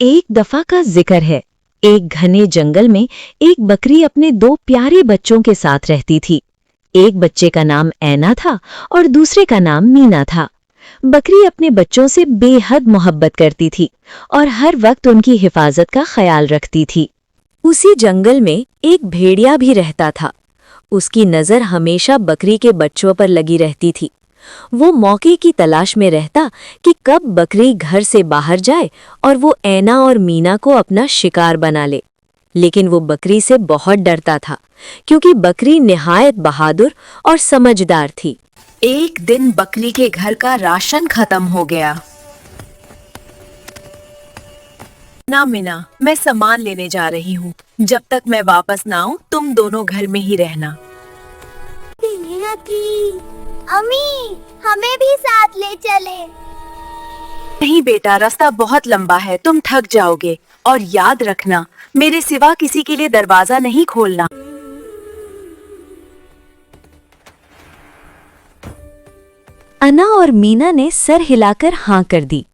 एक दफा का जिक्र है। एक घने जंगल में एक बकरी अपने दो प्यारे बच्चों के साथ रहती थी। एक बच्चे का नाम ऐना था और दूसरे का नाम मीना था। बकरी अपने बच्चों से बेहद मोहब्बत करती थी और हर वक्त उनकी हिफाजत का ख्याल रखती थी। उसी जंगल में एक भेड़िया भी रहता था। उसकी नज़र हमेशा बकरी के बच्चों पर लगी रहती थी। वो मौके की तलाश में रहता कि कब बकरी घर से बाहर जाए और वो ऐना और मीना को अपना शिकार बना ले। लेकिन वो बकरी से बहुत डरता था क्योंकि बकरी निहायत बहादुर और समझदार थी। एक दिन बकरी के घर का राशन खत्म हो गया। ना मीना, मैं सामान लेने जा रही हूँ। जब तक मैं वापस ना आऊँ तुम दोनों घर में ही रहना। अम्मी, हमें भी साथ ले चले। नहीं बेटा, रास्ता बहुत लंबा है, तुम थक जाओगे। और याद रखना, मेरे सिवा किसी के लिए दरवाजा नहीं खोलना। अन्ना और मीना ने सर हिलाकर हाँ कर दी।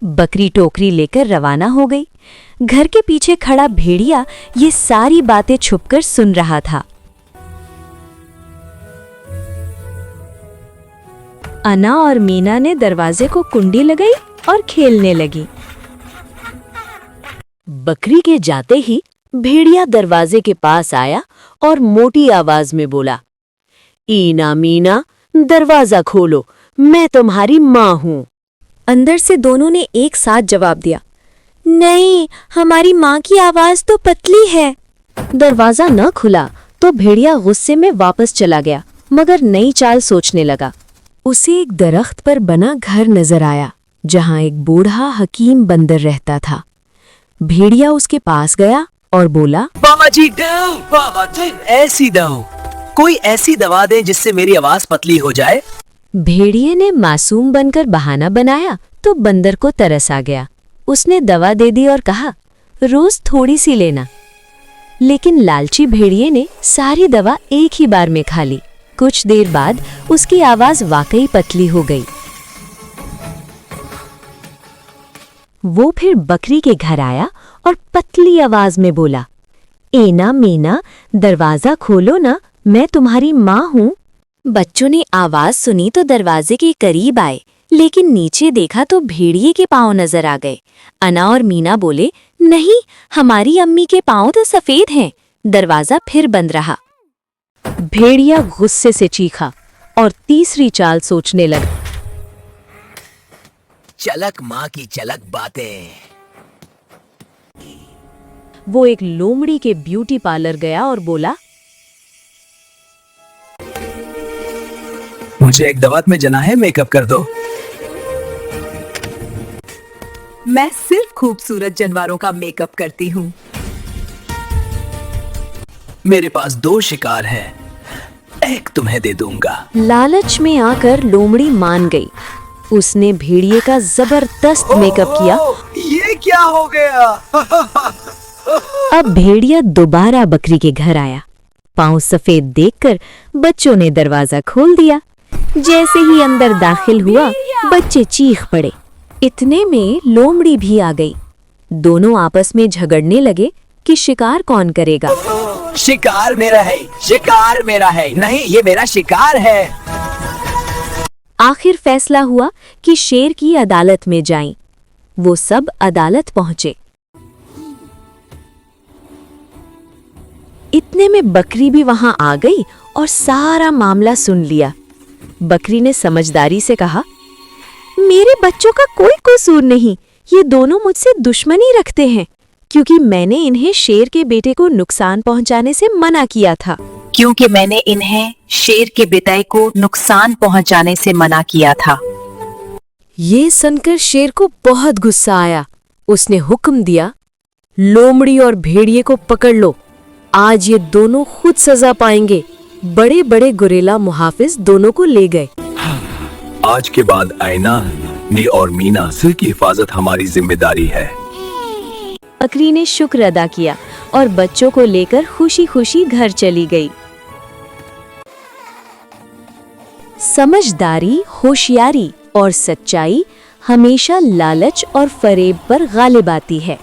बकरी टोकरी लेकर रवाना हो गई। घर के पीछे खड़ा भेड़िया ये सारी बातें छुपकर सुन रहा था। अन्ना और मीना ने दरवाजे को कुंडी लगाई और खेलने लगी। बकरी के जाते ही भेड़िया दरवाजे के पास आया और मोटी आवाज में बोला, ईना मीना, दरवाजा खोलो, मैं तुम्हारी माँ हूँ। अंदर से दोनों ने एक साथ जवाब दिया, नहीं, हमारी माँ की आवाज तो पतली है। दरवाजा न खुला तो भेड़िया गुस्से में वापस चला गया, मगर नई चाल सोचने लगा। उसे एक दरख्त पर बना घर नजर आया जहां एक बूढ़ा हकीम बंदर रहता था। भेड़िया उसके पास गया और बोला, बाबा जी ऐसी दो, कोई ऐसी दवा दे जिससे मेरी आवाज पतली हो जाए। भेड़िए ने मासूम बनकर बहाना बनाया तो बंदर को तरस आ गया। उसने दवा दे दी और कहा, रोज थोड़ी सी लेना। लेकिन लालची भेड़िए ने सारी दवा एक ही बार में खा ली। कुछ देर बाद उसकी आवाज वाकई पतली हो गई। वो फिर बकरी के घर आया और पतली आवाज में बोला, ऐना मीना, दरवाजा खोलो ना, मैं तुम्हारी माँ हूँ। बच्चों ने आवाज सुनी तो दरवाजे के करीब आए, लेकिन नीचे देखा तो भेड़िए के पांव नजर आ गए। अन्ना और मीना बोले, नहीं, हमारी अम्मी के पांव तो सफेद हैं। दरवाजा फिर बंद रहा। भेड़िया गुस्से से चीखा और तीसरी चाल सोचने लगा। चलक माँ की चलक बातें। वो एक लोमड़ी के ब्यूटी पार्लर गया और बोला, मुझे एक दवात में जना है, मेकअप कर दो। मैं सिर्फ खूबसूरत जानवरों का मेकअप करती हूँ। मेरे पास 2 शिकार हैं, एक तुम्हें दे दूंगा। लालच में आकर लोमड़ी मान गई। उसने भेड़िए का जबरदस्त मेकअप किया। ये क्या हो गया? अब भेड़िया दोबारा बकरी के घर आया। पांव सफेद देखकर बच्चों ने दरवाजा खोल दिया। जैसे ही अंदर दाखिल हुआ, बच्चे चीख पड़े। इतने में लोमड़ी भी आ गई। दोनों आपस में झगड़ने लगे कि शिकार कौन करेगा। शिकार मेरा है, शिकार मेरा है। नहीं, ये मेरा शिकार है। आखिर फैसला हुआ कि शेर की अदालत में जाएं। वो सब अदालत पहुंचे। इतने में बकरी भी वहां आ गई और सारा मामला सुन लिया। बकरी ने समझदारी से कहा, मेरे बच्चों का कोई कसूर नहीं, ये दोनों मुझसे दुश्मनी रखते हैं क्योंकि मैंने इन्हें शेर के बेटे को नुकसान पहुंचाने से मना किया था। क्योंकि मैंने इन्हें शेर के बेटे को नुकसान पहुंचाने से मना किया था। ये सुनकर शेर को बहुत गुस्सा आया। उसने हुक्म दिया, लोमड़ी और भेड़िए को पकड़ लो। आज ये दोनों खुद सजा पाएंगे। बड़े बड़े गुरेला मुहाफिज दोनों को ले गए। आज के बाद ऐना और मीना सिर की हिफाजत हमारी जिम्मेदारी है। बकरी ने शुक्र अदा किया और बच्चों को लेकर खुशी खुशी घर चली गई। समझदारी, होशियारी और सच्चाई हमेशा लालच और फरेब पर गालिब आती है।